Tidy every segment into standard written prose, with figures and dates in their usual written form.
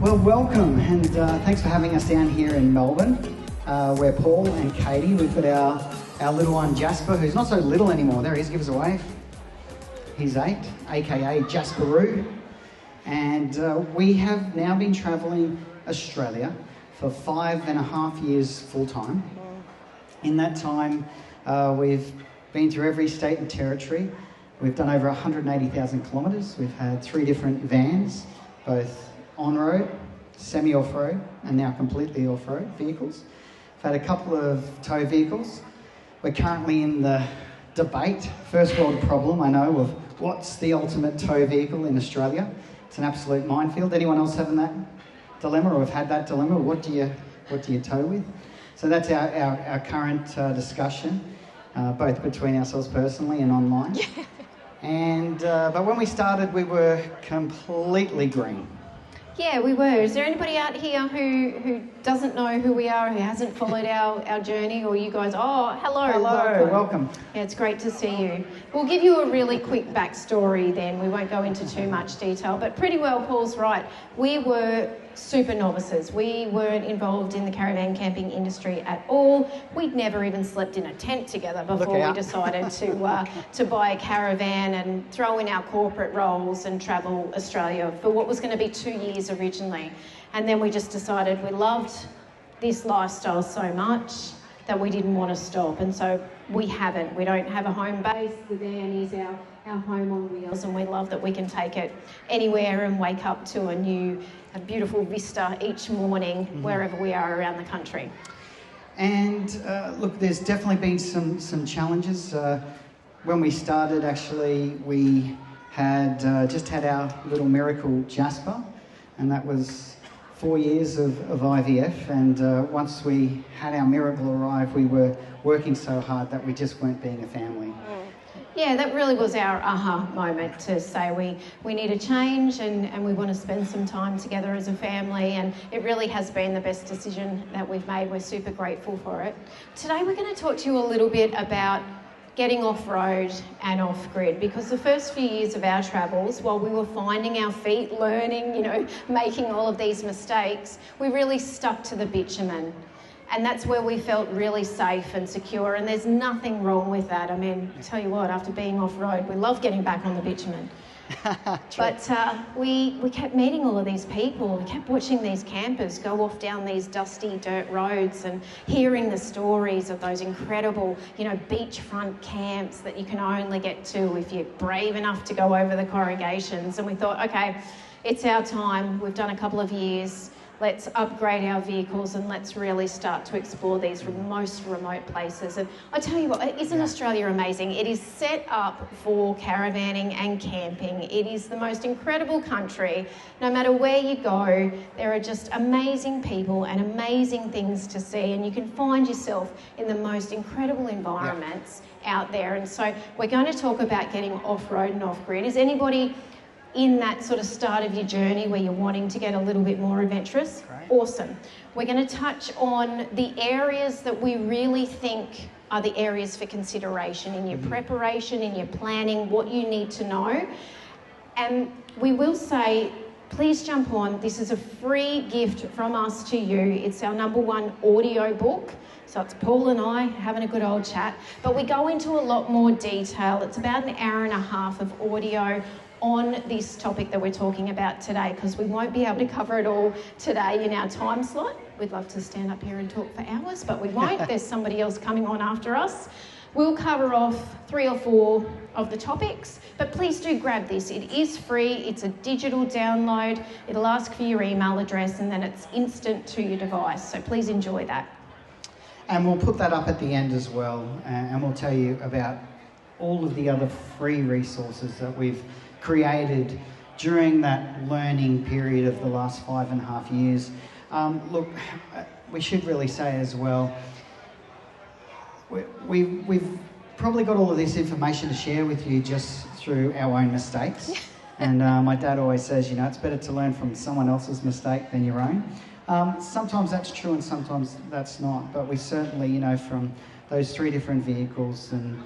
Well, welcome, and thanks for having us down here in Melbourne. We're Paul and Katie. We've got our little one Jasper, who's not so little anymore. There he is, give us a wave. He's 8, aka Jasperoo. And we have now been travelling Australia for 5.5 years full time. In that time, we've been through every state and territory. We've done over 180,000 kilometres. We've had 3 different vans, both on-road, semi-off-road, and now completely off-road vehicles. We've had a couple of tow vehicles. We're currently in the debate, first world problem, I know, of what's the ultimate tow vehicle in Australia. It's an absolute minefield. Anyone else having that dilemma or have had that dilemma? What do you tow with? So that's our current discussion, both between ourselves personally and online. And but when we started, we were completely green. Yeah, we were. Is there anybody out here who doesn't know who we are, who hasn't followed our journey, or you guys, oh, hello, welcome. Yeah, it's great to see you. We'll give you a really quick backstory then. We won't go into too much detail, but pretty well Paul's right. We were super novices. We weren't involved in the caravan camping industry at all. We'd never even slept in a tent together before we decided to buy a caravan and throw in our corporate roles and travel Australia for what was going to be 2 years originally. And then we just decided we loved this lifestyle so much that we didn't want to stop. And so we haven't. We don't have a home base. The van is our home on wheels, and we love that we can take it anywhere and wake up to a beautiful vista each morning wherever we are around the country. And look, there's definitely been some challenges. When we started, actually, we had just had our little miracle Jasper, and that was 4 years of IVF. And once we had our miracle arrive, we were working so hard that we just weren't being a family. Yeah, that really was our aha moment to say we need a change and we want to spend some time together as a family, and it really has been the best decision that we've made. We're super grateful for it. Today we're going to talk to you a little bit about getting off-road and off-grid, because the first few years of our travels, while we were finding our feet, learning, making all of these mistakes, we really stuck to the bitumen. And that's where we felt really safe and secure, and there's nothing wrong with that. I mean, I tell you what, after being off-road, we love getting back on the bitumen. But we kept meeting all of these people. We kept watching these campers go off down these dusty dirt roads and hearing the stories of those incredible, beachfront camps that you can only get to if you're brave enough to go over the corrugations. And we thought, okay, it's our time. We've done a couple of years. Let's upgrade our vehicles and let's really start to explore these most remote places. And I tell you what, isn't Australia amazing? It is set up for caravanning and camping. It is the most incredible country. No matter where you go, there are just amazing people and amazing things to see, and you can find yourself in the most incredible environments out there. And so we're going to talk about getting off-road and off-grid. Is anybody in that sort of start of your journey where you're wanting to get a little bit more adventurous? Great. Awesome. We're going to touch on the areas that we really think are the areas for consideration in your preparation, in your planning, what you need to know. And we will say, please jump on. This is a free gift from us to you. It's our #1 audio book. So it's Paul and I having a good old chat. But we go into a lot more detail. It's about an hour and a half of audio on this topic that we're talking about today, because we won't be able to cover it all today in our time slot. We'd love to stand up here and talk for hours, but we won't. There's somebody else coming on after us. We'll cover off 3 or 4 of the topics, but please do grab this. It is free. It's a digital download. It'll ask for your email address, and then it's instant to your device. So please enjoy that. And we'll put that up at the end as well, and we'll tell you about all of the other free resources that we've created during that learning period of the last 5.5 years. Look, we should really say as well, we've probably got all of this information to share with you just through our own mistakes. And my dad always says, it's better to learn from someone else's mistake than your own. Sometimes that's true and sometimes that's not, but we certainly, from those 3 different vehicles and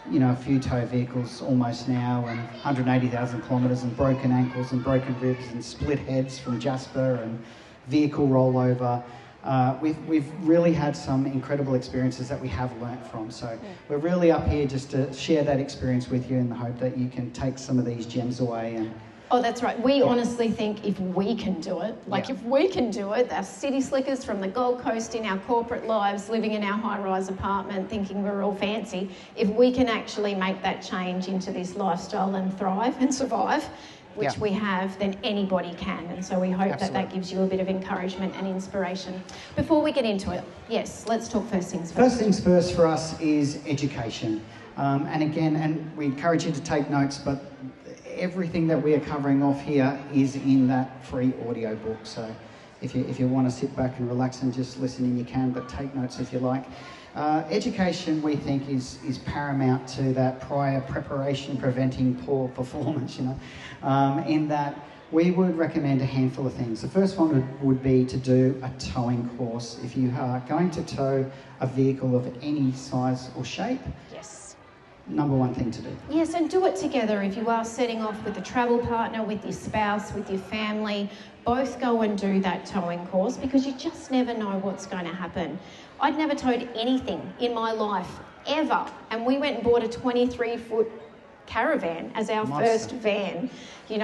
a few tow vehicles almost now, and 180,000 kilometres, and broken ankles and broken ribs and split heads from Jasper and vehicle rollover. We've really had some incredible experiences that we have learnt from. So we're really up here just to share that experience with you in the hope that you can take some of these gems away. And oh, that's right. We honestly think if we can do it, if we can do it, our city slickers from the Gold Coast in our corporate lives, living in our high-rise apartment thinking we're all fancy, if we can actually make that change into this lifestyle and thrive and survive, which we have, then anybody can. And so we hope that gives you a bit of encouragement and inspiration. Before we get into it, yes, let's talk first things first. First things first for us is education. And we encourage you to take notes, but everything that we are covering off here is in that free audio book. So if you want to sit back and relax and just listen in, you can, but take notes if you like. Education, we think, is paramount to that prior preparation preventing poor performance, in that we would recommend a handful of things. The first one would be to do a towing course. If you are going to tow a vehicle of any size or shape, number one thing to do. Yes, and do it together. If you are setting off with a travel partner, with your spouse, with your family, both go and do that towing course, because you just never know what's going to happen. I'd never towed anything in my life, ever, and we went and bought a 23-foot Caravan as our first van,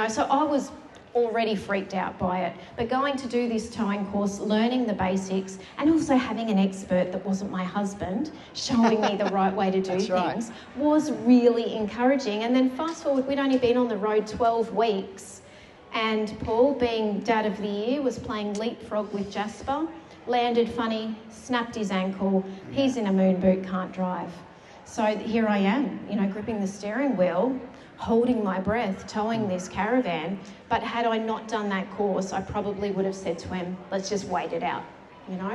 so I was already freaked out by it. But going to do this towing course, learning the basics, and also having an expert that wasn't my husband showing me the right way to do things was really encouraging. And then fast forward, we'd only been on the road 12 weeks, and Paul, being Dad of the Year, was playing leapfrog with Jasper, landed funny, snapped his ankle, he's in a moon boot, can't drive. So here I am, gripping the steering wheel, holding my breath, towing this Caravan. But had I not done that course, I probably would have said to him, let's just wait it out,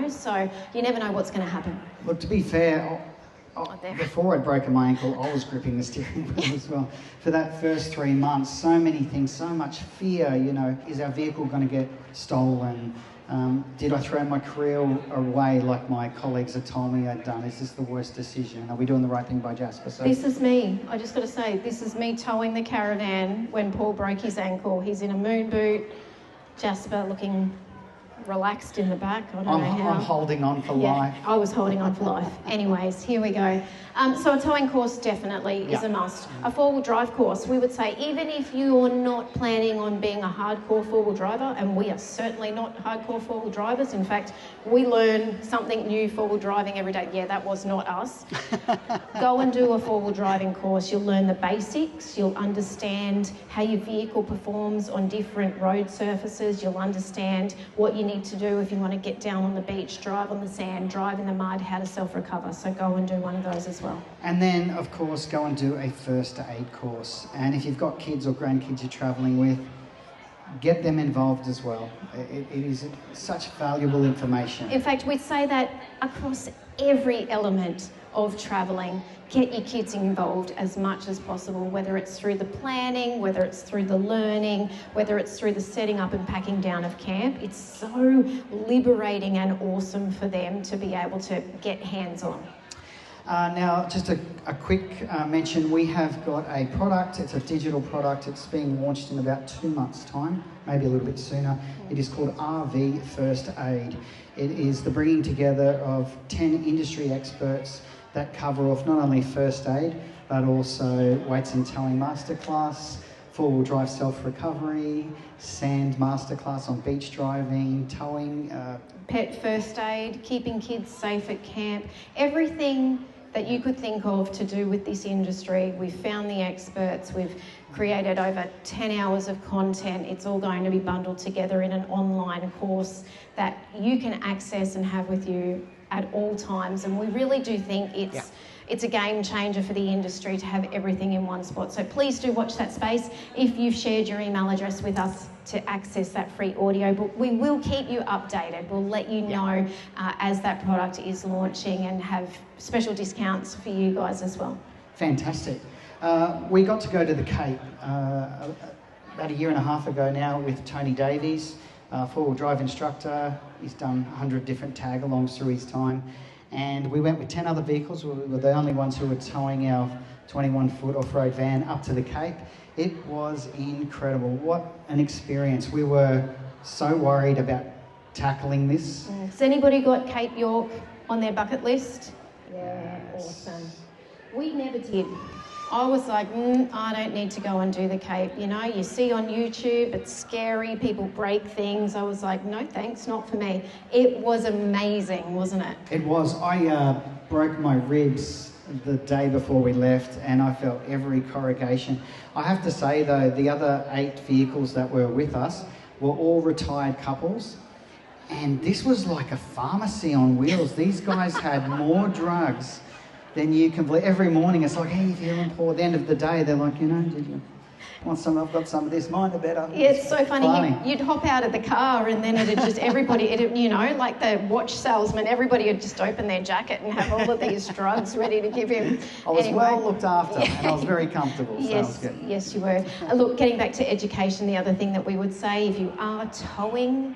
So you never know what's going to happen. Look, to be fair, before I'd broken my ankle, I was gripping the steering wheel as well. For that first 3 months, so many things, so much fear, is our vehicle going to get stolen? Did I throw my career away like my colleagues had told me I'd done? Is this the worst decision? Are we doing the right thing by Jasper? So this is me. I just got to say, this is me towing the Caravan when Paul broke his ankle. He's in a moon boot. Jasper looking relaxed in the back. I don't know how. I'm holding on for life. I was holding on for life. Anyways, here we go. So a towing course definitely is a must. A four-wheel drive course, we would say, even if you're not planning on being a hardcore four-wheel driver, and we are certainly not hardcore four-wheel drivers. In fact, we learn something new four-wheel driving every day. Yeah, that was not us. Go and do a four-wheel driving course. You'll learn the basics. You'll understand how your vehicle performs on different road surfaces. You'll understand what you need to do if you want to get down on the beach, drive on the sand, drive in the mud, how to self-recover. So go and do one of those as well. And then, of course, go and do a first aid course. And if you've got kids or grandkids you're travelling with, get them involved as well. It is such valuable information. In fact, we'd say that across every element of travelling, get your kids involved as much as possible, whether it's through the planning, whether it's through the learning, whether it's through the setting up and packing down of camp. It's so liberating and awesome for them to be able to get hands-on. Now, just a quick mention, we have got a product. It's a digital product. It's being launched in about 2 months' time, maybe a little bit sooner. It is called RV First Aid. It is the bringing together of 10 industry experts that cover off not only first aid, but also weights and towing masterclass, four-wheel drive self-recovery, sand masterclass on beach driving, towing. Pet first aid, keeping kids safe at camp, everything that you could think of to do with this industry. We've found the experts, we've created over 10 hours of content. It's all going to be bundled together in an online course that you can access and have with you at all times. And we really do think it's a game changer for the industry to have everything in one spot. So please do watch that space. If you've shared your email address with us to access that free audio book, we will keep you updated. We'll let you know as that product is launching and have special discounts for you guys as well. Fantastic. We got to go to the Cape about a year and a half ago now with Tony Davies, four-wheel drive instructor. He's done 100 different tag-alongs through his time. And we went with 10 other vehicles. We were the only ones who were towing our 21-foot off-road van up to the Cape. It was incredible. What an experience. We were so worried about tackling this. Has anybody got Cape York on their bucket list? Yeah, Yes. awesome. We never did. I was like, I don't need to go and do the Cape. You know, you see on YouTube, it's scary, people break things. I was like, no thanks, not for me. It was amazing, wasn't it? It was. I broke my ribs the day before we left, and I felt every corrugation. I have to say, though, the other 8 vehicles that were with us were all retired couples. And this was like a pharmacy on wheels. These guys had more drugs than you can believe. Every morning it's like, hey, you feeling poor? At the end of the day, they're like, you know, did you want some? I've got some of this. Mine are better. Yeah, it's so funny. You'd hop out of the car and then it'd just, you know, like the watch salesman, everybody would just open their jacket and have all of these drugs ready to give him. I was well looked after and I was very comfortable. So Yes, that was good. yes, you were. Look, getting back to education, the other thing that we would say, if you are towing,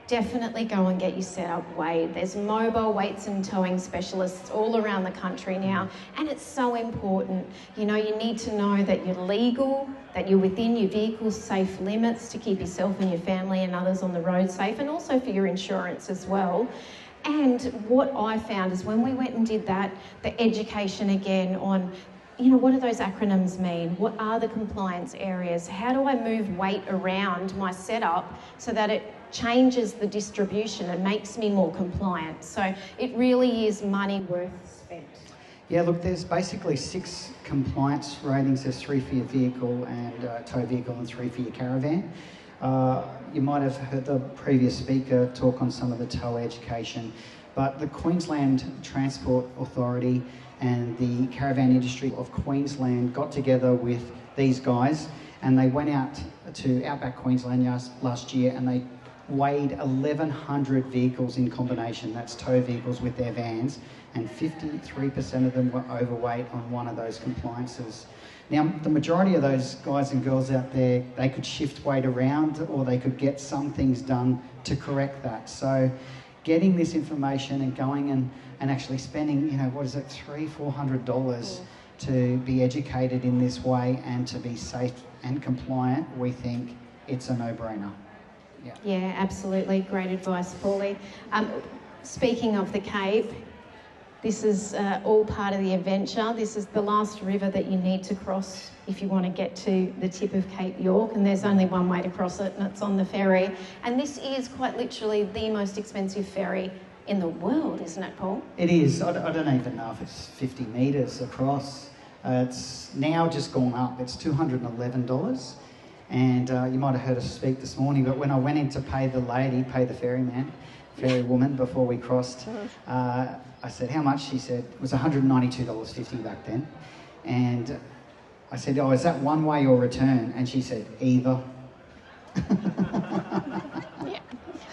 definitely go and get your setup weighed. There's mobile weights and towing specialists all around the country now, and it's so important. You know, you need to know that you're legal, that you're within your vehicle's safe limits to keep yourself and your family and others on the road safe, and also for your insurance as well. And what I found is when we went and did that, the education again on, you know, what do those acronyms mean? What are the compliance areas? How do I move weight around my setup so that it changes the distribution and makes me more compliant? So it really is money worth spent. Yeah, look, there's basically 6 compliance ratings. There's 3 for your vehicle and tow vehicle and 3 for your caravan. You might have heard the previous speaker talk on some of the tow education, but the Queensland Transport Authority and the Caravan Industry of Queensland got together with these guys and they went out to Outback Queensland last year and they weighed 1,100 vehicles in combination. That's tow vehicles with their vans, and 53% of them were overweight on one of those compliances. Now, the majority of those guys and girls out there, they could shift weight around or they could get some things done to correct that. So getting this information and going and actually spending, you know, what is it, $300-400 to be educated in this way and to be safe and compliant, we think it's a no-brainer. Yeah, absolutely. Great advice, Paulie. Speaking of the Cape, this is all part of the adventure. This is the last river that you need to cross if you want to get to the tip of Cape York, and there's only one way to cross it, and it's on the ferry. And this is quite literally the most expensive ferry in the world, isn't it, Paul? It is. I don't even know if it's 50 metres across. It's now just gone up. It's $211. And you might have heard us speak this morning, but when I went in to pay the ferry woman before we crossed, I said, how much? She said, it was $192.50 back then. And I said, oh, is that one way or return? And she said, either.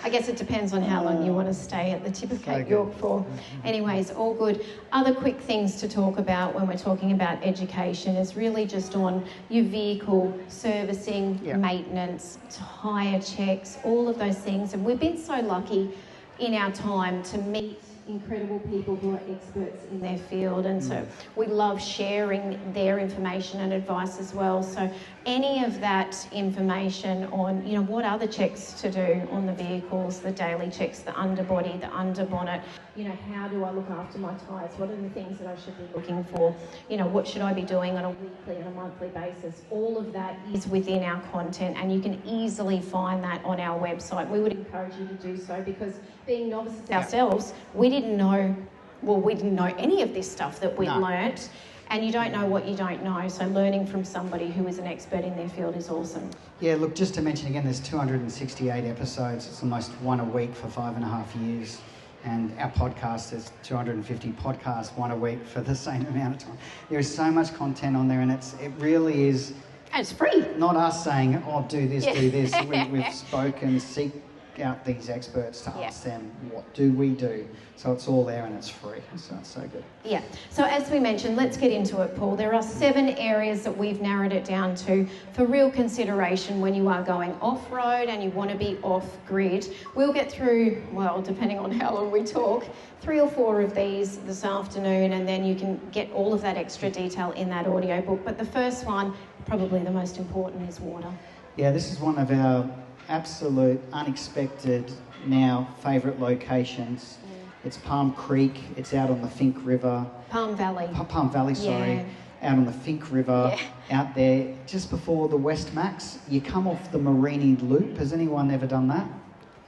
I guess it depends on how long you want to stay at the tip of Cape York for. Anyways, all good. Other quick things to talk about when we're talking about education is really just on your vehicle servicing, maintenance, tyre checks, all of those things. And we've been so lucky in our time to meet incredible people who are experts in their field, and so we love sharing their information and advice as well. So any of that information on, you know, what are the checks to do on the vehicles, the daily checks, the underbody, the underbonnet, you know, how do I look after my tyres, what are the things that I should be looking for, you know, what should I be doing on a weekly and a monthly basis, all of that is within our content, and you can easily find that on our website. We would encourage you to do so, because being novices ourselves, we didn't know any of this stuff that we'd learnt, and you don't know what you don't know, so learning from somebody who is an expert in their field is awesome. Yeah, look, just to mention again, there's 268 episodes. It's almost one a week for 5.5 years, and our podcast is 250 podcasts, one a week for the same amount of time. There is so much content on there, and it really is... And it's free. Not us saying, oh, do this, do this. We've spoken, seek out these experts to Yeah. ask them, what do we do? So it's all there and it's free, so it's so good. Yeah, so as we mentioned, let's get into it, Paul. There are 7 areas that we've narrowed it down to for real consideration when you are going off-road and you want to be off-grid. We'll get through, well, depending on how long we talk, 3 or 4 of these this afternoon, and then you can get all of that extra detail in that audio book. But the first one, probably the most important, is water. Yeah, this is one of our absolute unexpected now favourite locations. It's Palm Creek. It's out on the Fink River. Palm Valley. Palm Valley, sorry. Yeah. Out on the Fink River, out there, just before the West Max. You come off the Morini Loop. Has anyone ever done that?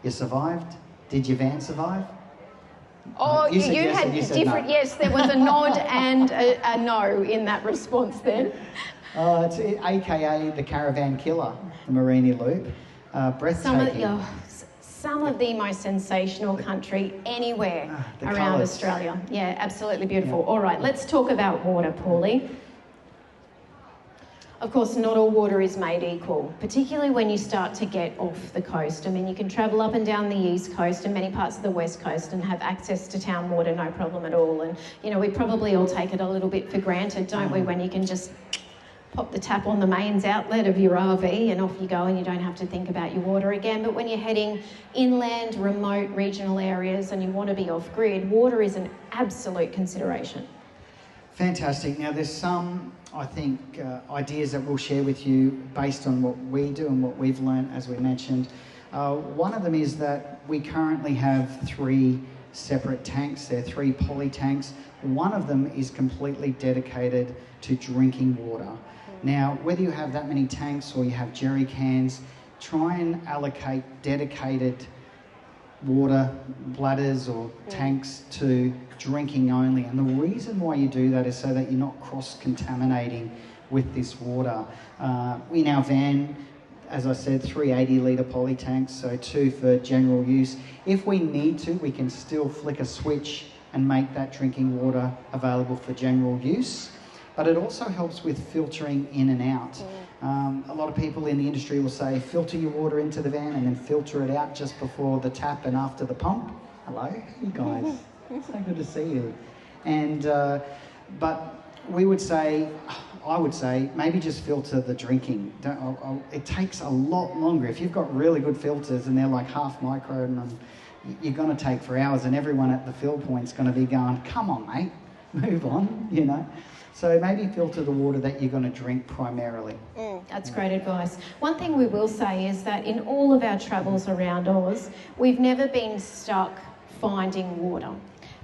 You survived? Did your van survive? Oh, you said you yes had and you said different. no. Yes, there was a nod and a no in that response then. It's AKA the Caravan Killer, the Morini Loop. Breathtaking. Some of the most sensational country anywhere around colours. Australia. Yeah, absolutely beautiful. Yeah. All right, let's talk about water, Paulie. Of course, not all water is made equal, particularly when you start to get off the coast. I mean, you can travel up and down the east coast and many parts of the west coast and have access to town water, no problem at all. And, you know, we probably all take it a little bit for granted, don't we, when you can just pop the tap on the mains outlet of your RV and off you go and you don't have to think about your water again. But when you're heading inland, remote, regional areas and you want to be off-grid, water is an absolute consideration. Fantastic. Now, there's some, I think, ideas that we'll share with you based on what we do and what we've learned, as we mentioned. One of them is that we currently have 3 separate tanks. They're 3 poly tanks. One of them is completely dedicated to drinking water. Now, whether you have that many tanks or you have jerry cans, try and allocate dedicated water bladders or tanks to drinking only. And the reason why you do that is so that you're not cross-contaminating with this water. In our van, as I said, 3 80-litre poly tanks, so 2 for general use. If we need to, we can still flick a switch and make that drinking water available for general use. But it also helps with filtering in and out. A lot of people in the industry will say, filter your water into the van and then filter it out just before the tap and after the pump. Hello, you guys. So good to see you. And but I would say, maybe just filter the drinking. It takes a lot longer. If you've got really good filters and they're like half micron, you're going to take for hours, and everyone at the fill point's going to be going, come on, mate, move on, you know. So maybe filter the water that you're going to drink primarily. That's great advice. One thing we will say is that in all of our travels around Oz, we've never been stuck finding water.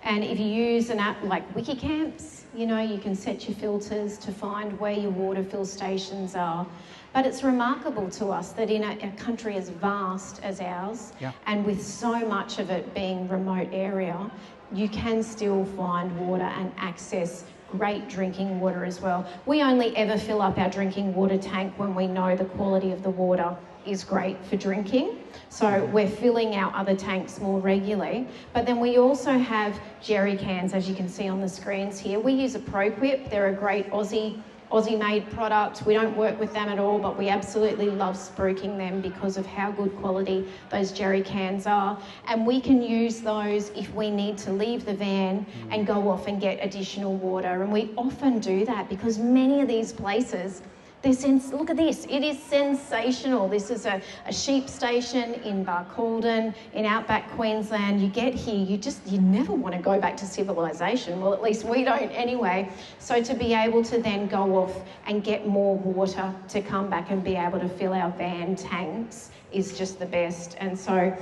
And if you use an app like Wikicamps, you know, you can set your filters to find where your water fill stations are. But it's remarkable to us that in a country as vast as ours, and with so much of it being remote area, you can still find water and access great drinking water as well. We only ever fill up our drinking water tank when we know the quality of the water is great for drinking. So we're filling our other tanks more regularly. But then we also have jerry cans, as you can see on the screens here. We use a ProQuip. They're a great Aussie-made product. We don't work with them at all, but we absolutely love spruiking them because of how good quality those jerry cans are. And we can use those if we need to leave the van and go off and get additional water. And we often do that because many of these places, look at this, it is sensational. This is a sheep station in Barcaldine, in outback Queensland. You get here, you never want to go back to civilization. Well, at least we don't anyway. So to be able to then go off and get more water to come back and be able to fill our van tanks is just the best. And so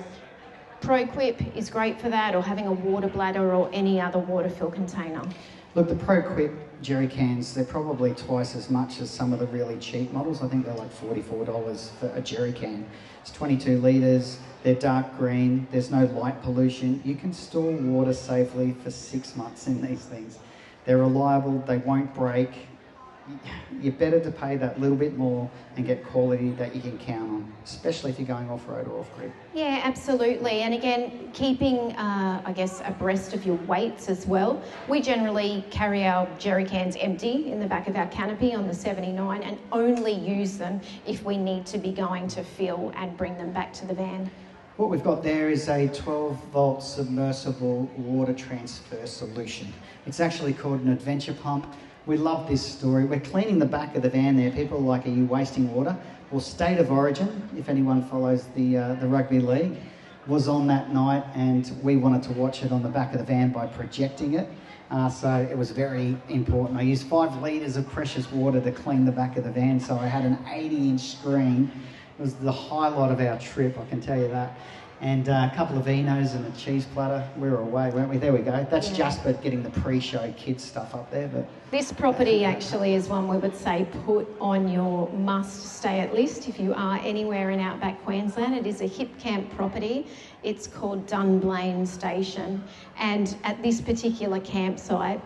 ProQuip is great for that, or having a water bladder or any other water fill container. Look, the ProQuip jerry cans, they're probably twice as much as some of the really cheap models. I think they're like $44 for a jerry can. It's 22 litres, they're dark green, there's no light pollution. You can store water safely for 6 months in these things. They're reliable, they won't break. You're better to pay that little bit more and get quality that you can count on, especially if you're going off-road or off-grid. Yeah, absolutely. And again, keeping, I guess, abreast of your weights as well. We generally carry our jerry cans empty in the back of our canopy on the 79 and only use them if we need to be going to fill and bring them back to the van. What we've got there is a 12-volt submersible water transfer solution. It's actually called an adventure pump. We love this story. We're cleaning the back of the van there. People are like, are you wasting water? Well, State of Origin, if anyone follows the rugby league, was on that night, and we wanted to watch it on the back of the van by projecting it. So it was very important. I used 5 litres of precious water to clean the back of the van, so I had an 80-inch screen. It was the highlight of our trip, I can tell you that. And a couple of Enos and a cheese platter. We were away, weren't we? There we go. That's Jasper getting the pre-show kids stuff up there. But this property actually is one we would say put on your must-stay-at list if you are anywhere in outback Queensland. It is a hip camp property. It's called Dunblane Station. And at this particular campsite,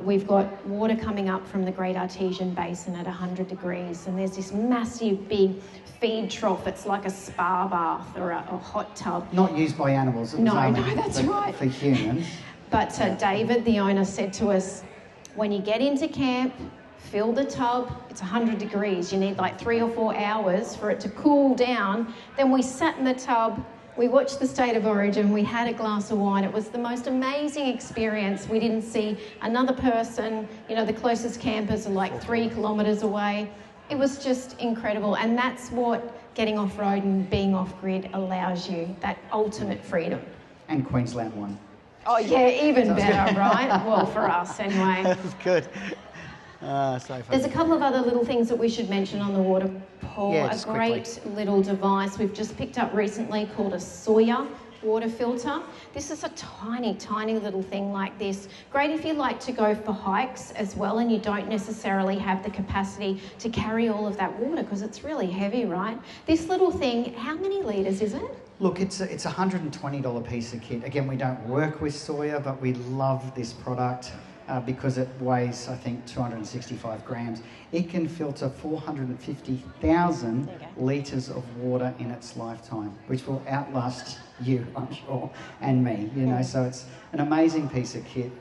we've got water coming up from the Great Artesian Basin at 100 degrees, and there's this massive big feed trough. It's like a spa bath or a hot tub. Not used by animals. No, that's right. For humans. But David, the owner, said to us, when you get into camp, fill the tub. It's 100 degrees. You need like 3 or 4 hours for it to cool down. Then we sat in the tub. We watched the State of Origin, we had a glass of wine. It was the most amazing experience. We didn't see another person. You know, the closest campers are like 3 kilometres away. It was just incredible. And that's what getting off-road and being off-grid allows you, that ultimate freedom. And Queensland won. Oh yeah, even better, right? Well, for us anyway. That's good. So funny. There's a couple of other little things that we should mention on the water, Paul. Yeah, a great little device we've just picked up recently called a Sawyer water filter. This is a tiny, tiny little thing like this. Great if you like to go for hikes as well and you don't necessarily have the capacity to carry all of that water because it's really heavy, right? This little thing, how many litres is it? Look, it's a $120 piece of kit. Again, we don't work with Sawyer, but we love this product. Because it weighs, I think, 265 grams. It can filter 450,000 litres of water in its lifetime, which will outlast you, I'm sure, and me, you know. So it's an amazing piece of kit.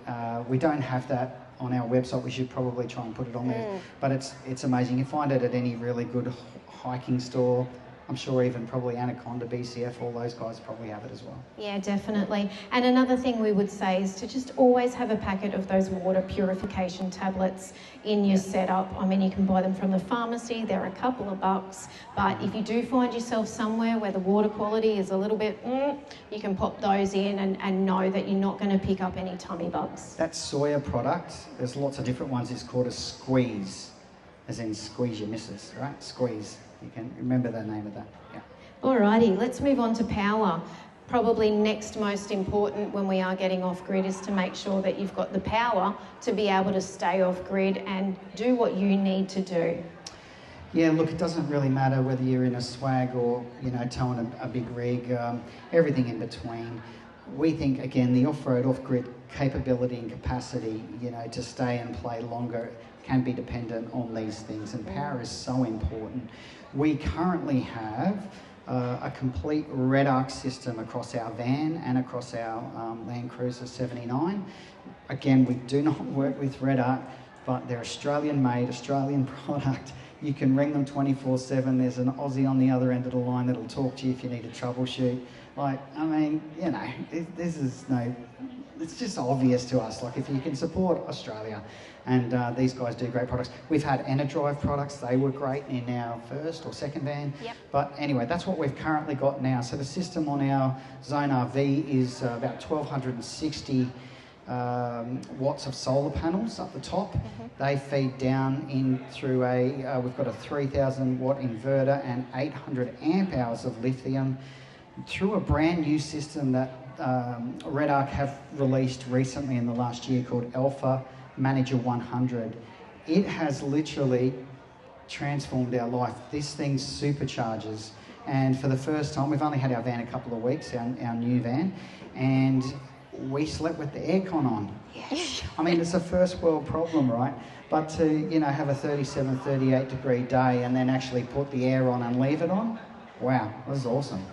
We don't have that on our website. We should probably try and put it on there. But it's amazing. You find it at any really good hiking store. I'm sure even probably Anaconda, BCF, all those guys probably have it as well. Yeah, definitely. And another thing we would say is to just always have a packet of those water purification tablets in your setup. I mean, you can buy them from the pharmacy. They're a couple of bucks. But if you do find yourself somewhere where the water quality is a little bit, you can pop those in and know that you're not going to pick up any tummy bugs. That Sawyer product, there's lots of different ones. It's called a squeeze, as in squeeze your missus, right? Squeeze. You can remember the name of that. Yeah. Alrighty, let's move on to power. Probably next most important when we are getting off grid is to make sure that you've got the power to be able to stay off grid and do what you need to do. Yeah, look, it doesn't really matter whether you're in a swag or, you know, towing a big rig, everything in between. We think, again, the off-road, off-grid capability and capacity, you know, to stay and play longer can be dependent on these things, and power is so important. We currently have a complete red arc system across our van and across our Land Cruiser 79. Again, we do not work with red arc, but they're Australian-made, Australian product. You can ring them 24/7. There's an Aussie on the other end of the line that'll talk to you if you need to troubleshoot. Like, I mean, you know, this is no... It's just obvious to us, like if you can support Australia, and these guys do great products. We've had Enerdrive products, they were great in our first or second van. Yep. But anyway, that's what we've currently got now. So the system on our Zone RV is about 1,260 watts of solar panels up the top. They feed down in through we've got a 3,000 watt inverter and 800 amp hours of lithium through a brand new system that Red Arc have released recently in the last year called Alpha Manager 100. It has literally transformed our life. This thing supercharges, and for the first time, we've only had our van a couple of weeks, our new van, and we slept with the aircon on. Yes. I mean, it's a first world problem, right? But to, you know, have a 37, 38 degree day and then actually put the air on and leave it on, Wow, this is awesome.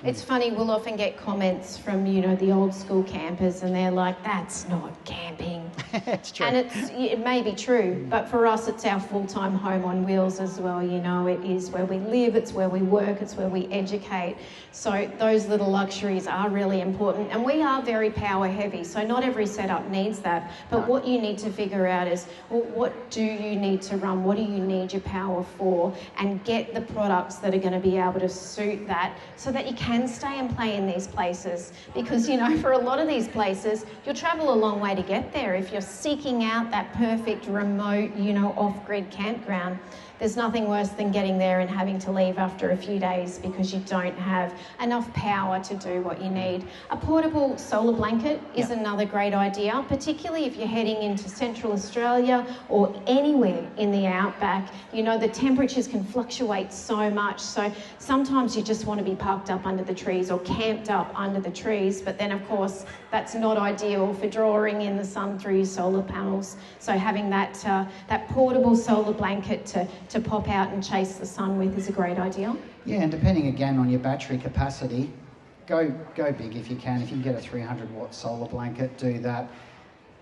It's funny, we'll often get comments from, you know, the old school campers, and they're like, that's not camping. It's true. And it may be true, but for us, it's our full-time home on wheels as well. You know, it is where we live, it's where we work, it's where we educate. So those little luxuries are really important. And we are very power heavy, so not every setup needs that. But what you need to figure out is, well, what do you need to run? What do you need your power for? And get the products that are going to be able to suit that, so that you can stay and play in these places. Because, you know, for a lot of these places, you'll travel a long way to get there. If you're seeking out that perfect remote, you know, off-grid campground, there's nothing worse than getting there and having to leave after a few days because you don't have enough power to do what you need. A portable solar blanket is another great idea, particularly if you're heading into Central Australia or anywhere in the outback. You know, the temperatures can fluctuate so much, so sometimes you just want to be parked up under the trees or camped up under the trees, but then of course that's not ideal for drawing in the sun through your solar panels. So having that portable solar blanket to pop out and chase the sun with is a great idea. Yeah, and depending again on your battery capacity, go big if you can. If you can get a 300 watt solar blanket, do that.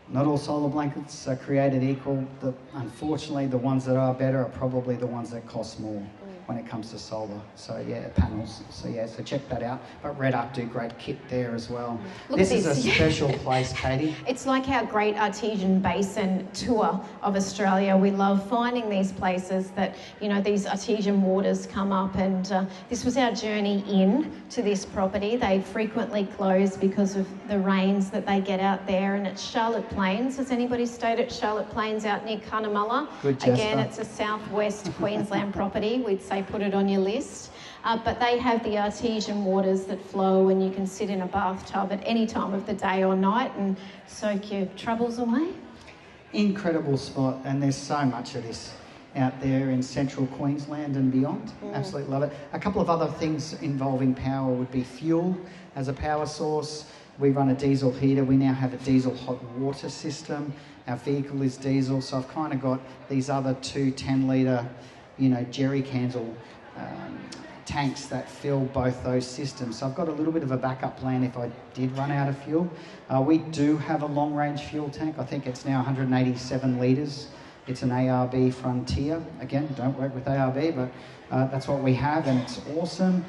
Not all solar blankets are created equal. Unfortunately, the ones that are better are probably the ones that cost more when it comes to solar. So yeah, panels. So yeah, so check that out. But Red Arc do great kit there as well. Look this at is a special place, Katie. It's like our Great Artesian Basin tour of Australia. We love finding these places that, you know, these artesian waters come up, and this was our journey in to this property. They frequently close because of the rains that they get out there, and it's Charlotte Plains. Has anybody stayed at Charlotte Plains out near Cunnamulla? Good, Jasper. Again, it's a southwest Queensland property. We'd say put it on your list. But they have the artesian waters that flow, and you can sit in a bathtub at any time of the day or night and soak your troubles away. Incredible spot, and there's so much of this out there in central Queensland and beyond. Absolutely love it. A couple of other things involving power would be fuel as a power source. We run a diesel heater. We now have a diesel hot water system. Our vehicle is diesel, so I've kind of got these other two 10-litre, you know, jerry cans or tanks that fill both those systems. So I've got a little bit of a backup plan if I did run out of fuel. We do have a long-range fuel tank. I think it's now 187 litres. It's an ARB Frontier. Again, don't work with ARB, but that's what we have, and it's awesome.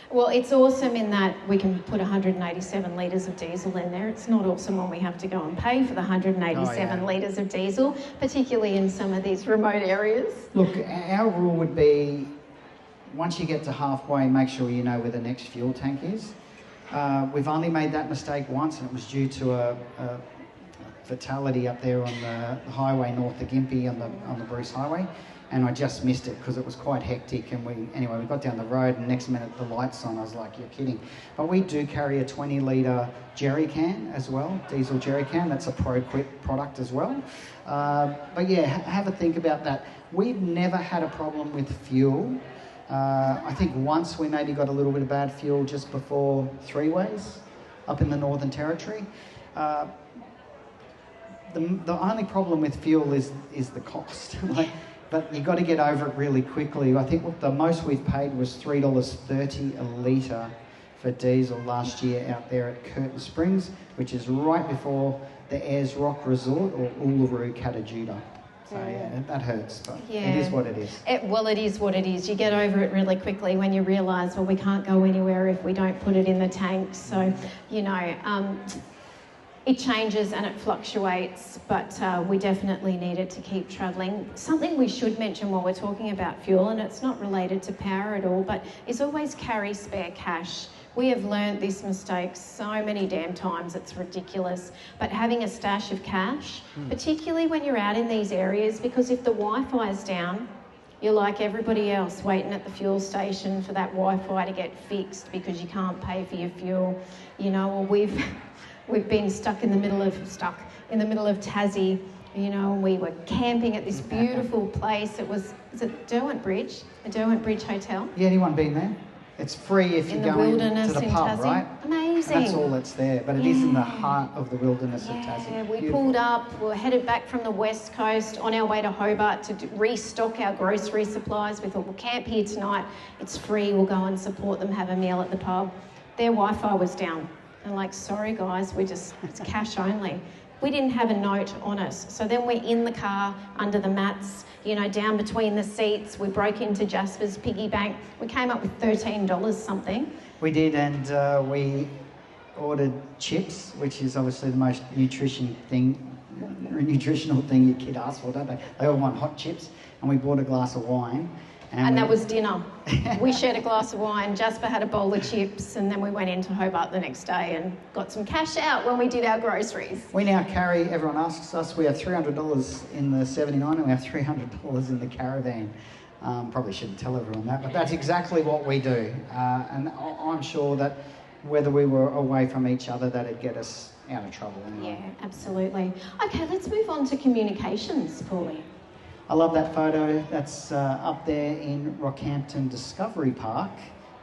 Well, it's awesome in that we can put 187 litres of diesel in there. It's not awesome when we have to go and pay for the 187 litres of diesel, particularly in some of these remote areas. Look, our rule would be, once you get to halfway, make sure you know where the next fuel tank is. We've only made that mistake once, and it was due to a fatality up there on the highway north of Gympie on the Bruce Highway. And I just missed it because it was quite hectic, and we got down the road, and next minute the light's on. I was like, you're kidding. But we do carry a 20-litre jerry can as well, diesel jerry can. That's a ProQuip product as well. But yeah, have a think about that. We've never had a problem with fuel. I think once we maybe got a little bit of bad fuel just before Three-Ways up in the Northern Territory. The only problem with fuel is the cost. But you've got to get over it really quickly. I think the most we've paid was $3.30 a litre for diesel last year out there at Curtin Springs, which is right before the Ayers Rock Resort or Uluru Katajuda. So yeah, that hurts, but it is what it is. It is what it is. You get over it really quickly when you realise, well, we can't go anywhere if we don't put it in the tank. So, you know, it changes and it fluctuates, but we definitely need it to keep travelling. Something we should mention while we're talking about fuel, and it's not related to power at all, but is always carry spare cash. We have learned this mistake so many damn times, it's ridiculous. But having a stash of cash, particularly when you're out in these areas, because if the Wi-Fi is down, you're like everybody else waiting at the fuel station for that Wi-Fi to get fixed because you can't pay for your fuel. You know, or we've been stuck in the middle of Tassie, you know, and we were camping at this beautiful place. Is it Derwent Bridge? The Derwent Bridge Hotel? Yeah, anyone been there? It's free if you go into the pub, Tassie. right? Amazing. amazing. That's all that's there, but it is in the heart of the wilderness of Tassie. Yeah, we Beautiful. pulled up, we were headed back from the west coast on our way to Hobart to restock our grocery supplies. We thought, we'll camp here tonight, it's free, we'll go and support them, have a meal at the pub. Their Wi-Fi was down. And like, sorry guys, it's cash only. We didn't have a note on us. So then we're in the car, under the mats, you know, down between the seats. We broke into Jasper's piggy bank. We came up with $13 something. We did, and we ordered chips, which is obviously the most nutritional thing your kid asks for, don't they? They all want hot chips, and we bought a glass of wine. And that was dinner. We shared a glass of wine, Jasper had a bowl of chips, and then we went into Hobart the next day and got some cash out when we did our groceries. We now carry, everyone asks us, we have $300 in the 79 and we have $300 in the Caravan. Probably shouldn't tell everyone that, but that's exactly what we do. And I'm sure that whether we were away from each other, that'd get us out of trouble anyway. Yeah, absolutely. Okay, let's move on to communications, Paulie. I love that photo. That's up there in Rockhampton Discovery Park,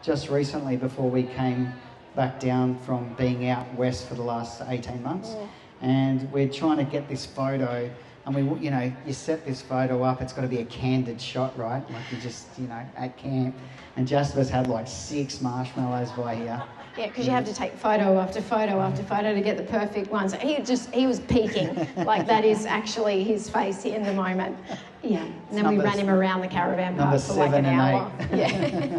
just recently before we came back down from being out west for the last 18 months. Yeah. And we're trying to get this photo, and you set this photo up, it's got to be a candid shot, right? Like you just, at camp. And Jasper's had like 6 marshmallows by here. Yeah, because you have to take photo after photo after photo to get the perfect one. So he was peeking, like that is actually his face in the moment. Yeah, and then we ran him around the caravan park for like an hour. Yeah,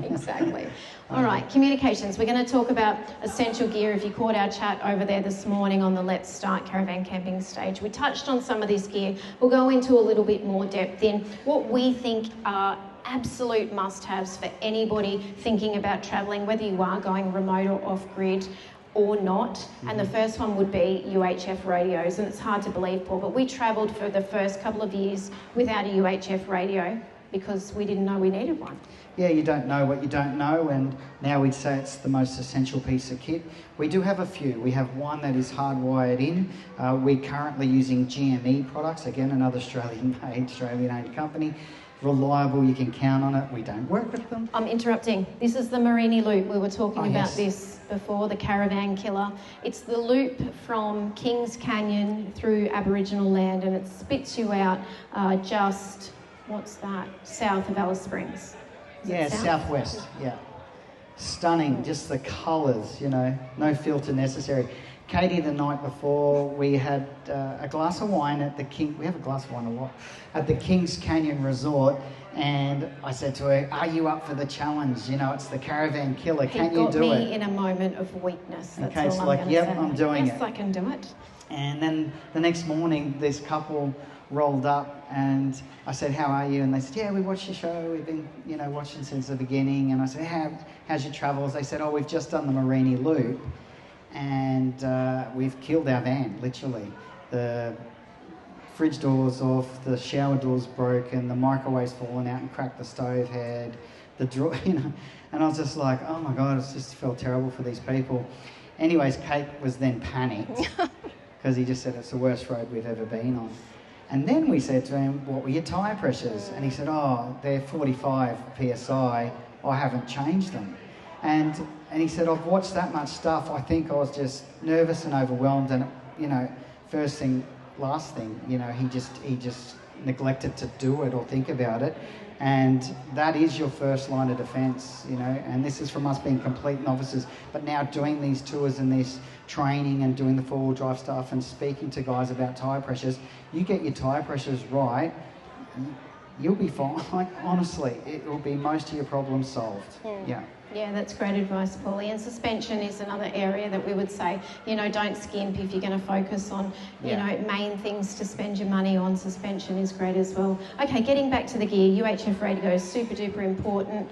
exactly. All right, communications. We're going to talk about essential gear. If you caught our chat over there this morning on the Let's Start Caravan Camping stage, we touched on some of this gear. We'll go into a little bit more depth in what we think are absolute must-haves for anybody thinking about travelling, whether you are going remote or off-grid or not. And the first one would be UHF radios. And it's hard to believe, Paul, but we travelled for the first couple of years without a UHF radio because we didn't know we needed one. Yeah, you don't know what you don't know, and now we'd say it's the most essential piece of kit. We do have a few. We have one that is hardwired in. We're currently using GME products, again, another Australian-made, Australian-owned company. Reliable, you can count on it. We don't work with them. I'm interrupting. This is the Marini loop. We were talking about this before, the Caravan Killer. It's the loop from Kings Canyon through Aboriginal land, and it spits you out just, south of Alice Springs. Yeah, southwest, yeah. Stunning, just the colours, no filter necessary. Katie, the night before, we had a glass of wine at we have a glass of wine a lot, at the Kings Canyon Resort, and I said to her, are you up for the challenge? It's the Caravan Killer, can you do it? He got me in a moment of weakness, that's okay, all I'm going to say. Yep, I'm doing it. Yes, I can do it. And then the next morning, this couple rolled up and I said, how are you? And they said, yeah, we watched your show. We've been, watching since the beginning. And I said, how's your travels? They said, we've just done the Marini Loop and we've killed our van, literally. The fridge door's off, the shower door's broken, the microwave's fallen out and cracked the stove head, the drawer, And I was just like, oh my God, it just felt terrible for these people. Anyways, Kate was then panicked because he just said it's the worst road we've ever been on. And then we said to him, what were your tyre pressures? And he said, they're 45 PSI. I haven't changed them. And he said, I've watched that much stuff. I think I was just nervous and overwhelmed. And, first thing, last thing, he just neglected to do it or think about it. And that is your first line of defence, and this is from us being complete novices, but now doing these tours and this training and doing the four-wheel drive stuff and speaking to guys about tyre pressures, you get your tyre pressures right, you'll be fine. Like, honestly, it will be most of your problems solved. Yeah. Yeah, that's great advice, Paulie. And suspension is another area that we would say, don't skimp if you're going to focus on, main things to spend your money on. Suspension is great as well. Okay, getting back to the gear, UHF radio is super duper important.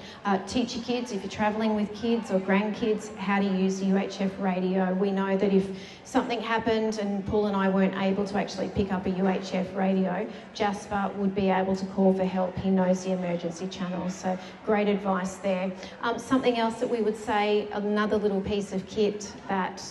Teach your kids, if you're travelling with kids or grandkids, how to use the UHF radio. We know that if something happened and Paul and I weren't able to actually pick up a UHF radio, Jasper would be able to call for help. He knows the emergency channels, so great advice there. Something else that we would say, another little piece of kit that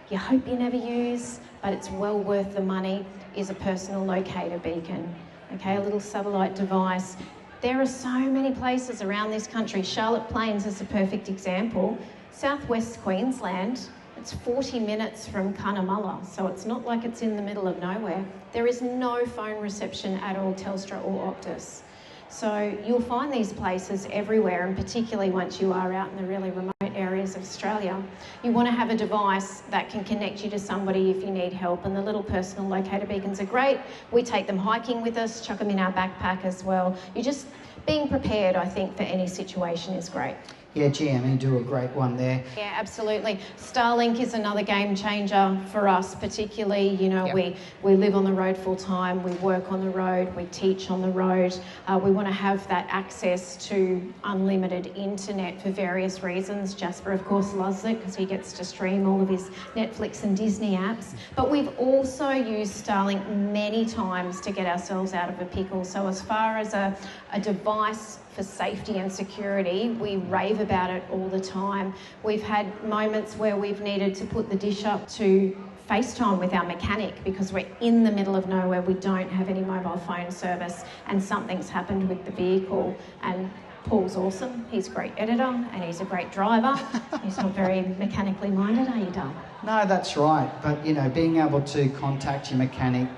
you hope you never use, but it's well worth the money, is a personal locator beacon. Okay, a little satellite device. There are so many places around this country. Charlotte Plains is a perfect example. Southwest Queensland, It's 40 minutes from Cunnamulla, so it's not like it's in the middle of nowhere. There is no phone reception at all, Telstra or Optus. So you'll find these places everywhere, and particularly once you are out in the really remote areas of Australia. You want to have a device that can connect you to somebody if you need help, and the little personal locator beacons are great. We take them hiking with us, chuck them in our backpack as well. You're just being prepared, I think, for any situation is great. Yeah, GME do a great one there. Yeah, absolutely. Starlink is another game changer for us, particularly, you know, Yep. we live on the road full time, we work on the road, we teach on the road. We want to have that access to unlimited internet for various reasons. Jasper, of course, loves it because he gets to stream all of his Netflix and Disney apps. But we've also used Starlink many times to get ourselves out of a pickle. So as far as a device for safety and security, we rave about it all the time. We've had moments where we've needed to put the dish up to FaceTime with our mechanic because we're in the middle of nowhere, we don't have any mobile phone service, and something's happened with the vehicle. And Paul's awesome, he's a great editor and he's a great driver. He's not very mechanically minded, are you, Dale? No, that's right. But, you know, being able to contact your mechanic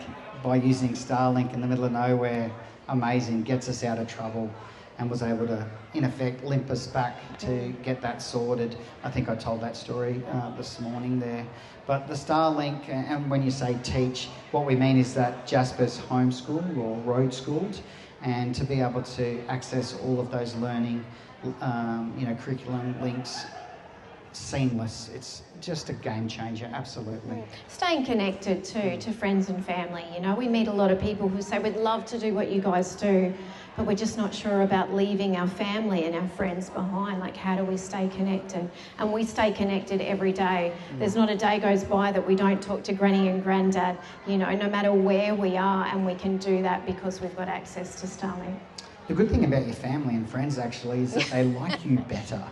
by using Starlink in the middle of nowhere, amazing, gets us out of trouble, and was able to, in effect, limp us back to get that sorted. I think I told that story this morning there. But the Starlink, and when you say teach, what we mean is that Jasper's homeschooled or road schooled, and to be able to access all of those learning, curriculum links, seamless. It's just a game changer, absolutely. Staying connected too to friends and family. You know, we meet a lot of people who say we'd love to do what you guys do, but we're just not sure about leaving our family and our friends behind. Like, how do we stay connected? And we stay connected every day. There's not a day goes by that we don't talk to Granny and Granddad, you know, no matter where we are, and we can do that because we've got access to Starlink. The good thing about your family and friends actually is that they like you better.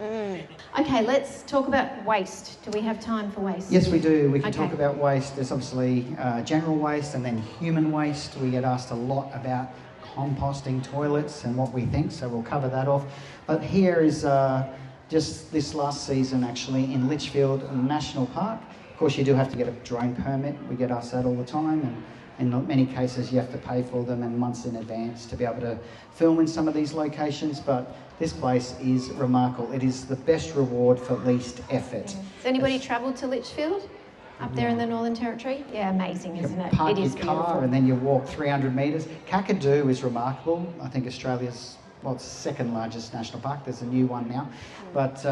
Okay, let's talk about waste. Do we have time for waste? Yes, we do. We can Okay. talk about waste. There's obviously general waste and then human waste. We get asked a lot about composting toilets and what we think, so we'll cover that off. But here is just this last season actually in Litchfield National Park. Of course, you do have to get a drone permit. We get asked that all the time, and in many cases you have to pay for them and months in advance to be able to film in some of these locations. But this place is remarkable. It is the best reward for least effort. Has anybody travelled to Litchfield? Up there in the Northern Territory? Yeah, amazing, isn't it? Park It is your car beautiful. and then you walk 300 metres. Kakadu is remarkable. I think Australia's, well, it's the second largest national park. There's a new one now. But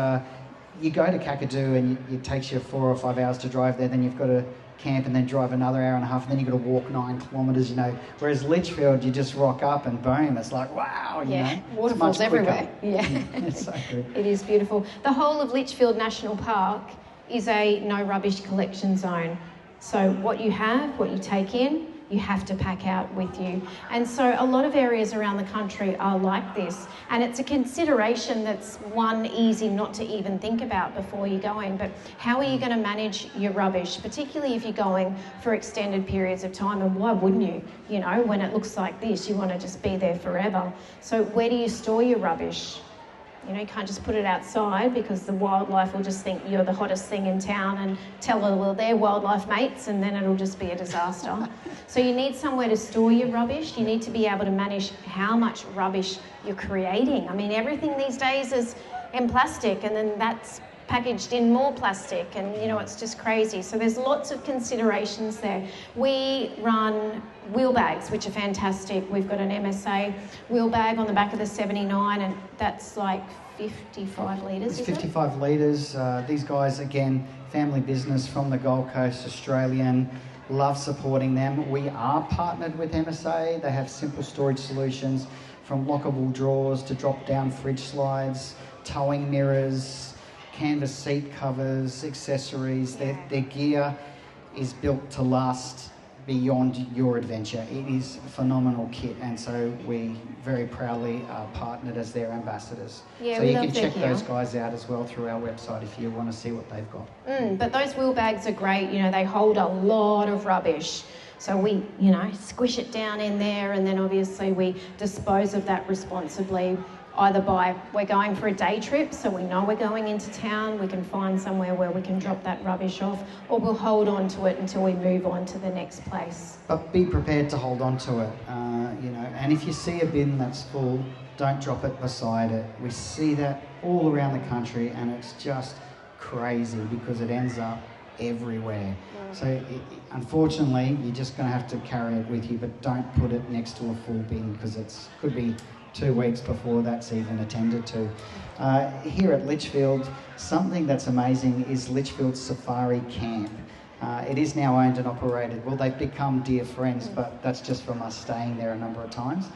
you go to Kakadu and it takes you 4 or 5 hours to drive there. Then you've got to camp and then drive another hour and a half, and then you've got to walk 9 kilometres, you know. Whereas Litchfield, you just rock up and boom, it's like, wow, you know. It's waterfalls much quicker. everywhere. Yeah. It's so good. It is beautiful. The whole of Litchfield National Park is a no rubbish collection zone. So what you have, what you take in, you have to pack out with you. And so a lot of areas around the country are like this. And it's a consideration that's one easy not to even think about before you're going. But how are you going to manage your rubbish, particularly if you're going for extended periods of time? And why wouldn't you? You know, when it looks like this, you want to just be there forever. So where do you store your rubbish? You know, you can't just put it outside because the wildlife will just think you're the hottest thing in town and tell them, well, they're wildlife mates, and then it'll just be a disaster. So you need somewhere to store your rubbish. You need to be able to manage how much rubbish you're creating. I mean, everything these days is in plastic, and then that's packaged in more plastic, and you know, it's just crazy. So there's lots of considerations there. We run wheel bags, which are fantastic. We've got an MSA wheel bag on the back of the 79, and that's like 55 litres, It's 55 litres. These guys, again, family business from the Gold Coast, Australian. Love supporting them. We are partnered with MSA. They have simple storage solutions from lockable drawers to drop-down fridge slides, towing mirrors, canvas seat covers, accessories. Their gear is built to last beyond your adventure. It is a phenomenal kit, and so we very proudly are partnered as their ambassadors. Yeah, so we you love can their check gear. those guys out as well through our website if you want to see what they've got. But those wheel bags are great. You know, they hold a lot of rubbish. So we, you know, squish it down in there, and then obviously we dispose of that responsibly. either we're going for a day trip, so we know we're going into town, we can find somewhere where we can drop that rubbish off, or we'll hold on to it until we move on to the next place. But be prepared to hold on to it, and if you see a bin that's full, don't drop it beside it. We see that all around the country, and it's just crazy because it ends up everywhere. So unfortunately, you're just going to have to carry it with you, but don't put it next to a full bin because it could be 2 weeks before that's even attended to. Here at Litchfield, something that's amazing is Litchfield Safari Camp. It is now owned and operated. Well, they've become dear friends, but that's just from us staying there a number of times.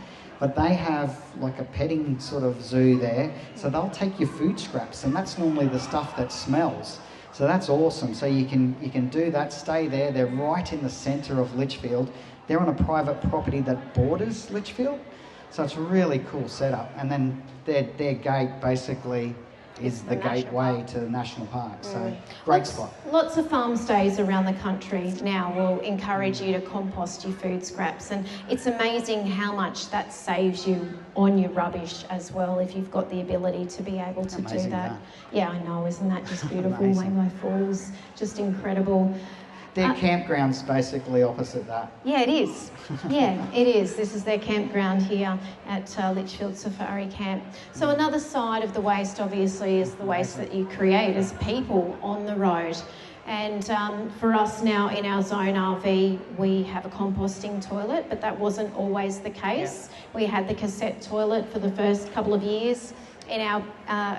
But they have like a petting sort of zoo there, so they'll take your food scraps, and that's normally the stuff that smells. So that's awesome. So you can do that, stay there. They're right in the centre of Litchfield. They're on a private property that borders Litchfield. So it's a really cool setup. And then their gate basically is the gateway to the national park. So great spot. Lots of farm stays around the country now will encourage you to compost your food scraps, and it's amazing how much that saves you on your rubbish as well if you've got the ability to be able to do that. Yeah, I know, isn't that just beautiful? Rainbow Falls, just incredible. Their campground's basically opposite that. Yeah, it is. Yeah, it is. This is their campground here at Litchfield Safari Camp. So another side of the waste, obviously, is the waste that you create as people on the road. And for us now in our zone RV, we have a composting toilet, but that wasn't always the case. Yeah. We had the cassette toilet for the first couple of years in our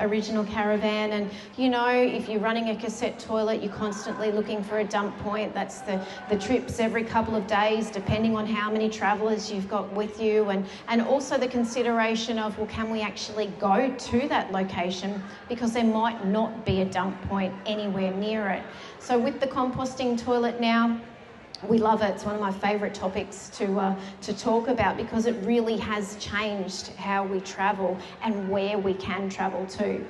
original caravan, and you know, if you're running a cassette toilet, you're constantly looking for a dump point. That's the trips every couple of days, depending on how many travellers you've got with you, and also the consideration of, well, can we actually go to that location, because there might not be a dump point anywhere near it. So with the composting toilet now, we love it. It's one of my favourite topics to talk about, because it really has changed how we travel and where we can travel to.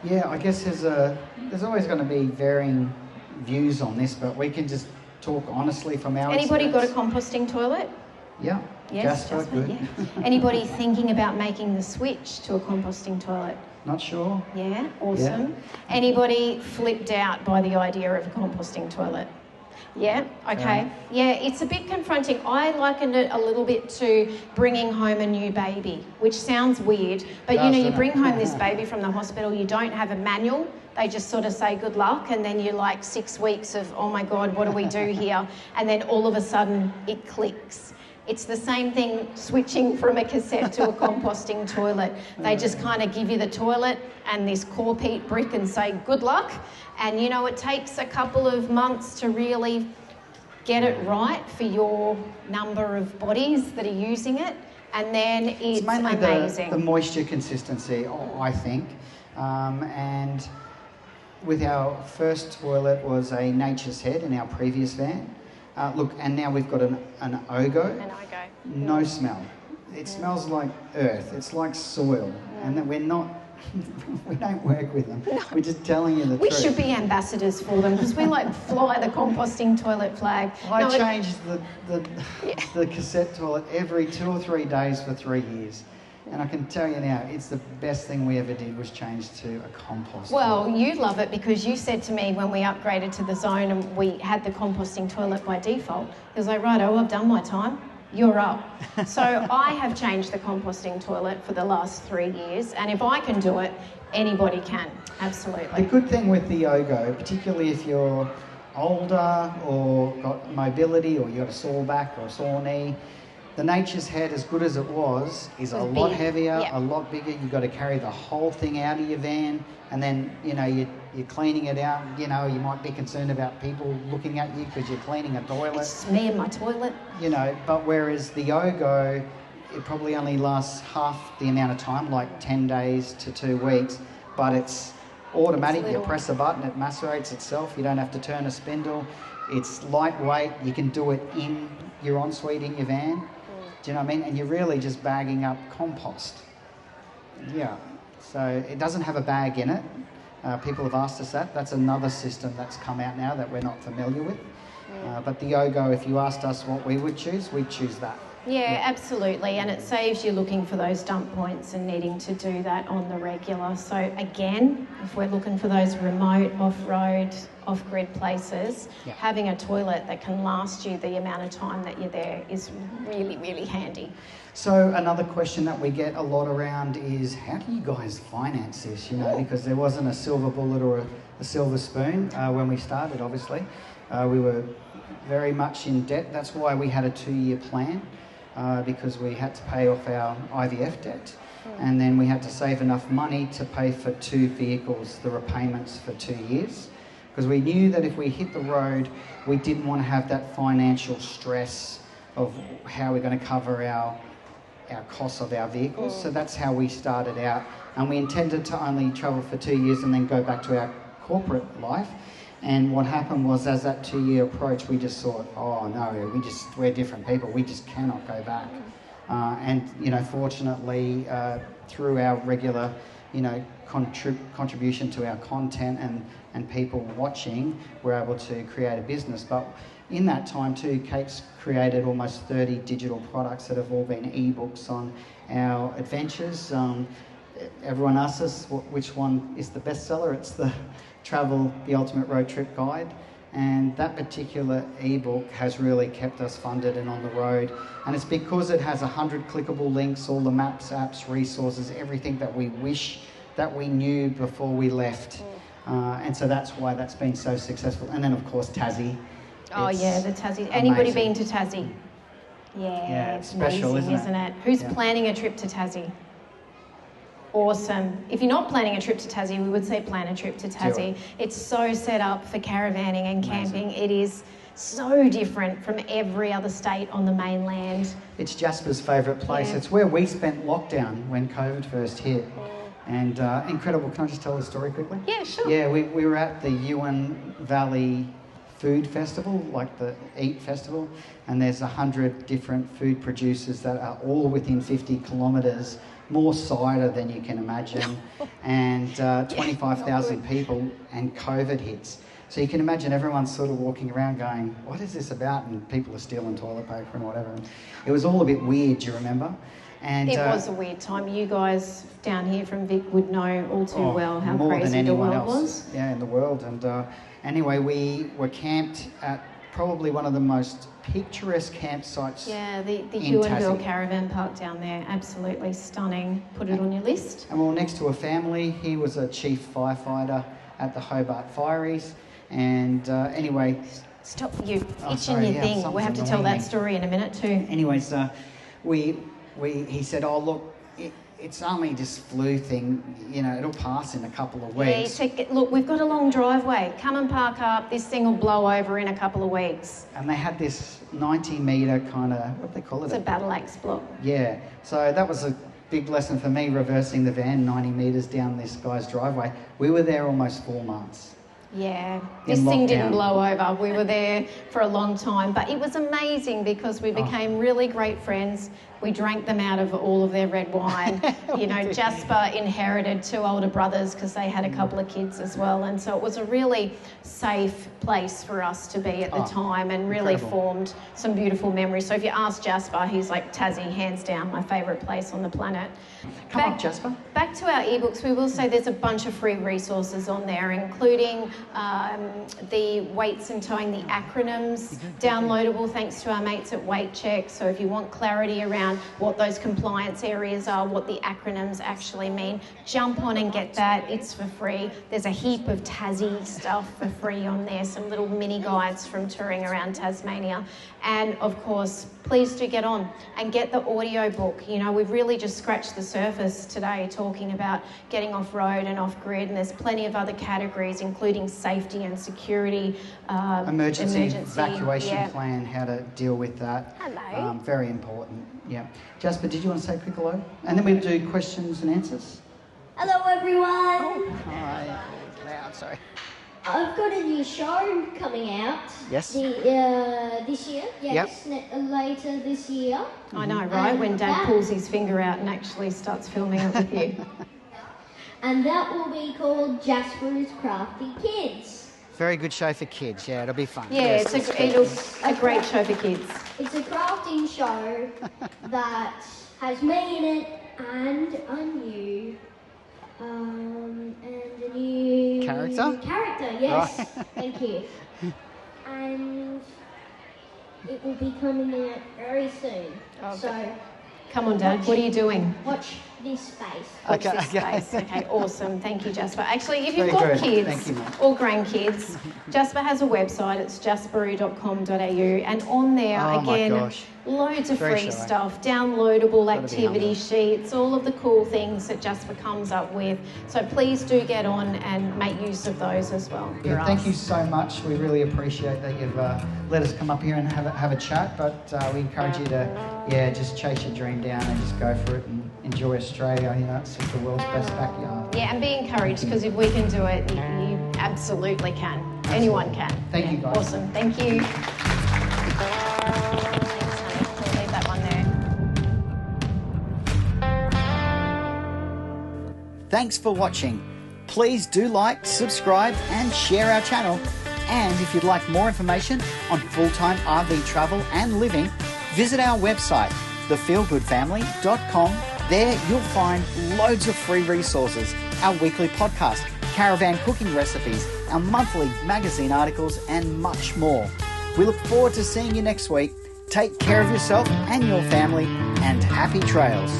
Yeah, I guess there's always going to be varying views on this, but we can just talk honestly from our Anybody experience. got a composting toilet? Yeah. Yes, Jasper, good. Yeah. Anybody thinking about making the switch to a composting toilet? Not sure. Yeah, awesome. Yeah. Anybody flipped out by the idea of a composting toilet? Yeah, okay. Yeah, it's a bit confronting. I likened it a little bit to bringing home a new baby, which sounds weird, but you know, you bring home this baby from the hospital, you don't have a manual, they just sort of say good luck, and then you're like 6 weeks of, oh my God, what do we do here? And then all of a sudden it clicks. It's the same thing switching from a cassette to a composting toilet. They just kind of give you the toilet and this core peat brick and say good luck. And you know, it takes a couple of months to really get it right for your number of bodies that are using it. And then it's mainly amazing. The moisture consistency, I think. And with our first toilet was a Nature's Head in our previous van. Look, and now we've got an Ogo. An Ogo. No smell. It smells like earth. It's like soil. And that we're not, we don't work with them. No. We're just telling you the truth. We should be ambassadors for them, because we like fly the composting toilet flag. I changed the cassette toilet every 2 or 3 days for 3 years. And I can tell you now, it's the best thing we ever did was change to a compost Well, toilet. you love it, because you said to me when we upgraded to the zone and we had the composting toilet by default, it was like, righto, I've done my time, you're up. So I have changed the composting toilet for the last 3 years, and if I can do it, anybody can, absolutely. The good thing with the Ogo, particularly if you're older or got mobility or you've got a sore back or a sore knee, the Nature's Head, as good as it was, is a lot heavier, a lot bigger. You've got to carry the whole thing out of your van, and then, you know, you're cleaning it out. You know, you might be concerned about people looking at you because you're cleaning a toilet. It's just me and my toilet. You know, but whereas the Ogo, it probably only lasts half the amount of time, like 10 days to 2 weeks, but it's automatic. You press a button, it macerates itself. You don't have to turn a spindle. It's lightweight. You can do it in your ensuite in your van. Do you know what I mean? And you're really just bagging up compost. Yeah. So it doesn't have a bag in it. People have asked us that. That's another system that's come out now that we're not familiar with. But the Ogo, if you asked us what we would choose, we'd choose that. Yeah, absolutely, and it saves you looking for those dump points and needing to do that on the regular. So again, if we're looking for those remote, off-road, off-grid places, having a toilet that can last you the amount of time that you're there is really, really handy. So another question that we get a lot around is, how do you guys finance this? You know, because there wasn't a silver bullet or a silver spoon when we started, obviously. We were very much in debt. That's why we had a 2-year plan, because we had to pay off our IVF debt. And then we had to save enough money to pay for 2 vehicles, the repayments for 2 years. Because we knew that if we hit the road, we didn't want to have that financial stress of how we're going to cover our costs of our vehicles. So that's how we started out. And we intended to only travel for 2 years and then go back to our corporate life. And what happened was, as that 2-year approach, we just thought, oh no, we're different people. We just cannot go back. And, you know, fortunately, through our regular, you know, contribution to our content and people watching, we're able to create a business. But in that time too, Kate's created almost 30 digital products that have all been ebooks on our adventures. Everyone asks us which one is the bestseller. It's the Travel, the Ultimate Road Trip Guide. And that particular ebook has really kept us funded and on the road. And it's because it has 100 clickable links, all the maps, apps, resources, everything that we wish that we knew before we left. And so that's why that's been so successful. And then, of course, Tassie. Oh, yeah, the Tassie. Anybody been to Tassie? Yeah, it's special, amazing, isn't it? Who's planning a trip to Tassie? Awesome. If you're not planning a trip to Tassie, we would say plan a trip to Tassie. It's so set up for caravanning and camping. It is so different from every other state on the mainland. It's Jasper's favourite place. It's where we spent lockdown when COVID first hit. And incredible. Can I just tell the story quickly? Yeah, sure. Yeah, we were at the Yuan Valley Food Festival, like the Eat Festival, and there's 100 different food producers that are all within 50 kilometres, more cider than you can imagine, and 25,000 people, and COVID hits. So you can imagine everyone's sort of walking around going, what is this about? And people are stealing toilet paper and whatever. And it was all a bit weird, do you remember? And, it was a weird time. You guys down here from Vic would know all too well how crazy the world was. Yeah, in the world. And anyway, we were camped at probably one of the most picturesque campsites. Yeah, the Huonville Caravan Park down there, absolutely stunning. Put it on your list. And we were next to a family. He was a chief firefighter at the Hobart Fireys. And anyway... Stop you itching your thing. We'll have to tell that story in a minute too. Anyways, he said, oh look, it's only this flu thing, you know, it'll pass in a couple of weeks. Yeah, he said, look, we've got a long driveway. Come and park up. This thing will blow over in a couple of weeks. And they had this 90-metre kind of, what do they call it? It's a battle axe block. Yeah. So that was a big lesson for me, reversing the van 90 metres down this guy's driveway. We were there almost 4 months. Yeah, this thing didn't blow over. We were there for a long time, but it was amazing because we became really great friends. We drank them out of all of their red wine. You know, Jasper inherited 2 older brothers because they had a couple of kids as well. And so it was a really safe place for us to be at the time and really formed some beautiful memories. So if you ask Jasper, he's like, Tassie, hands down, my favourite place on the planet. Come on, Jasper. Back to our ebooks, we will say there's a bunch of free resources on there, including the weights and towing, the acronyms, downloadable thanks to our mates at Weight Check. So if you want clarity around what those compliance areas are, what the acronyms actually mean, jump on and get that. It's for free. There's a heap of Tassie stuff for free on there, some little mini guides from touring around Tasmania. And of course, please do get on and get the audio book. You know, we've really just scratched the surface today talking about getting off road and off grid, and there's plenty of other categories, including safety and security, emergency evacuation plan, how to deal with that. Hello. Very important. Yeah. Jasper, did you want to say a quick hello? And then we'll do questions and answers. Hello, everyone. Oh, hi. Loud, sorry. I've got a new show coming out. Yes. This year. Later this year. I know, right? When Dad pulls his finger out and actually starts filming it with you. And that will be called Jasper's Crafty Kids. Very good show for kids. Yeah, it'll be fun. Yeah, Yes, it's a great show for kids. It's a crafting show that has me in it and a new character. Yes, Right. thank you. And it will be coming out very soon. Oh, So come on, Dad. What are you doing? watch this space. Watch Okay, this okay. space. Okay, awesome. Thank you, Jasper. Actually, if you've Very got good. kids Thank you, Mum. or grandkids, Jasper has a website. It's jasperu.com.au, and on there, Oh my again, gosh. loads of Very free shy. stuff, downloadable Gotta be activity humble. sheets, all of the cool things that Jasper comes up with. So please do get on and make use of those as well. for Yeah, thank us. you so much. We really appreciate that you've let us come up here and have a chat. But we encourage you to, just chase your dream down and just go for it and enjoy Australia. You know, it's just the world's best backyard. Yeah, and be encouraged, because if we can do it, you absolutely can. Anyone can. Thank you, guys. Awesome. Thank you. Thanks, honey. We'll leave that one there. Thanks for watching. Please do like, subscribe and share our channel. And if you'd like more information on full-time RV travel and living, visit our website, thefeelgoodfamily.com. There you'll find loads of free resources, our weekly podcast, Caravan cooking recipes, our monthly magazine articles and much more. We look forward to seeing you next week. Take care of yourself and your family, and happy trails.